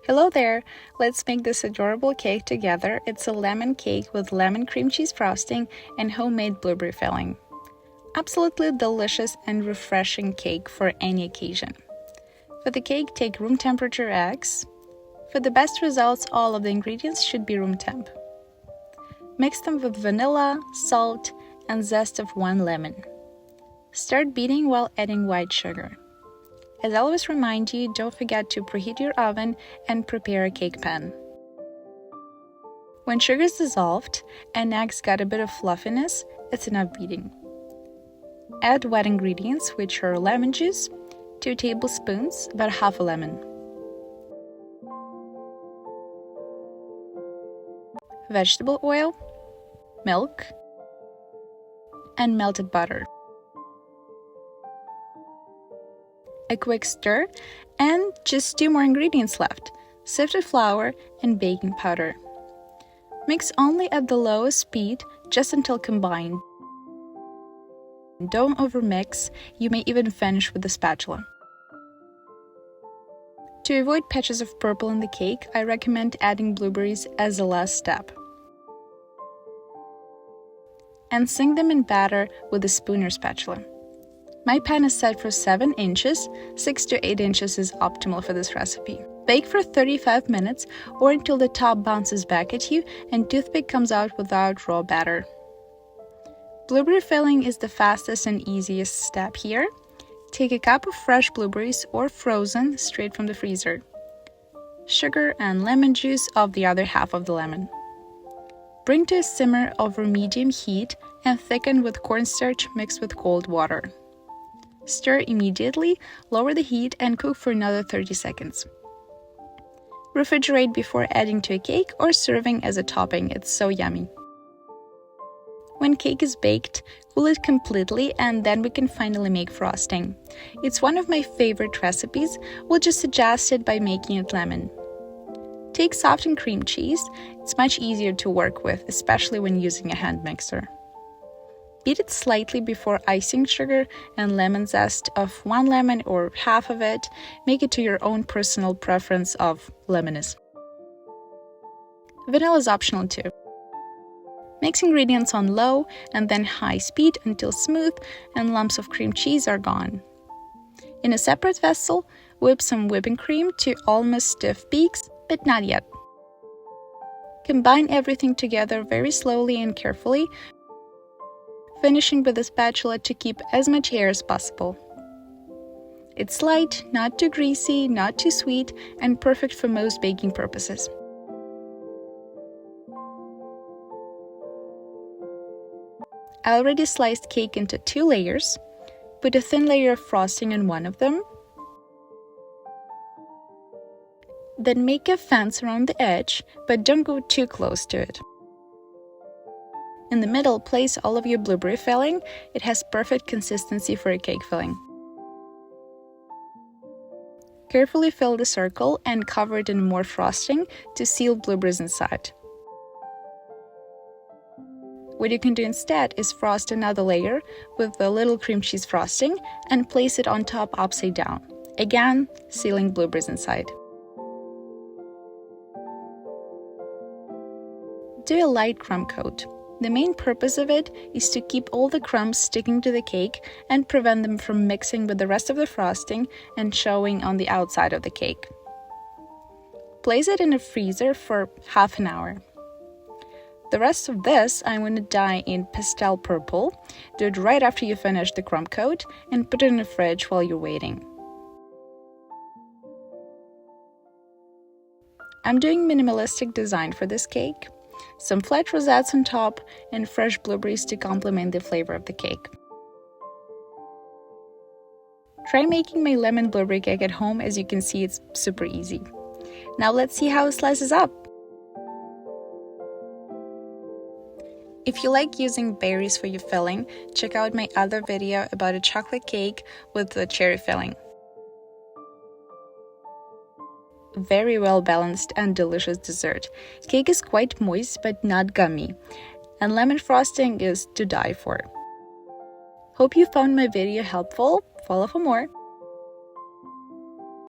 Hello there! Let's make this adorable cake together. It's a lemon cake with lemon cream cheese frosting and homemade blueberry filling. Absolutely delicious and refreshing cake for any occasion. For the cake, take room temperature eggs. For the best results, all of the ingredients should be room temp. Mix them with vanilla, salt, and zest of 1 lemon. Start beating while adding white sugar. As I always remind you, don't forget to preheat your oven and prepare a cake pan. When sugar is dissolved and eggs got a bit of fluffiness, it's enough beating. Add wet ingredients, which are lemon juice, 2 tablespoons, about half a lemon. Vegetable oil, milk, and melted butter. A quick stir, and just 2 more ingredients left: sifted flour and baking powder. Mix only at the lowest speed, just until combined. Don't overmix, you may even finish with a spatula. To avoid patches of purple in the cake, I recommend adding blueberries as the last step. And sink them in batter with a spoon or spatula. My pan is set for 7 inches, 6 to 8 inches is optimal for this recipe. Bake for 35 minutes or until the top bounces back at you and toothpick comes out without raw batter. Blueberry filling is the fastest and easiest step here. Take a cup of fresh blueberries or frozen straight from the freezer. Sugar and lemon juice of the other half of the lemon. Bring to a simmer over medium heat and thicken with cornstarch mixed with cold water. Stir immediately, lower the heat, and cook for another 30 seconds. Refrigerate before adding to a cake or serving as a topping. It's so yummy. When cake is baked, cool it completely and then we can finally make frosting. It's one of my favorite recipes. We'll just suggest it by making it lemon. Take softened cream cheese. It's much easier to work with, especially when using a hand mixer. Beat it slightly before icing sugar and lemon zest of 1 lemon or half of it. Make it to your own personal preference of lemonness. Vanilla is optional too. Mix ingredients on low and then high speed until smooth and lumps of cream cheese are gone. In a separate vessel, whip some whipping cream to almost stiff peaks, but not yet. Combine everything together very slowly and carefully, finishing with a spatula to keep as much air as possible. It's light, not too greasy, not too sweet, and perfect for most baking purposes. I already sliced cake into 2 layers. Put a thin layer of frosting on one of them. Then make a fence around the edge, but don't go too close to it. In the middle, place all of your blueberry filling. It has perfect consistency for a cake filling. Carefully fill the circle and cover it in more frosting to seal blueberries inside. What you can do instead is frost another layer with a little cream cheese frosting and place it on top upside down, again sealing blueberries inside. Do a light crumb coat. The main purpose of it is to keep all the crumbs sticking to the cake and prevent them from mixing with the rest of the frosting and showing on the outside of the cake. Place it in a freezer for half an hour. The rest of this I'm going to dye in pastel purple. Do it right after you finish the crumb coat and put it in the fridge while you're waiting. I'm doing minimalistic design for this cake. Some flat rosettes on top and fresh blueberries to complement the flavor of the cake. Try making my lemon blueberry cake at home. As you can see, it's super easy. Now let's see how it slices up. If you like using berries for your filling, check out my other video about a chocolate cake with the cherry filling. Very well balanced and delicious dessert. Cake is quite moist but not gummy, and lemon frosting is to die for. Hope you found my video helpful. Follow for more.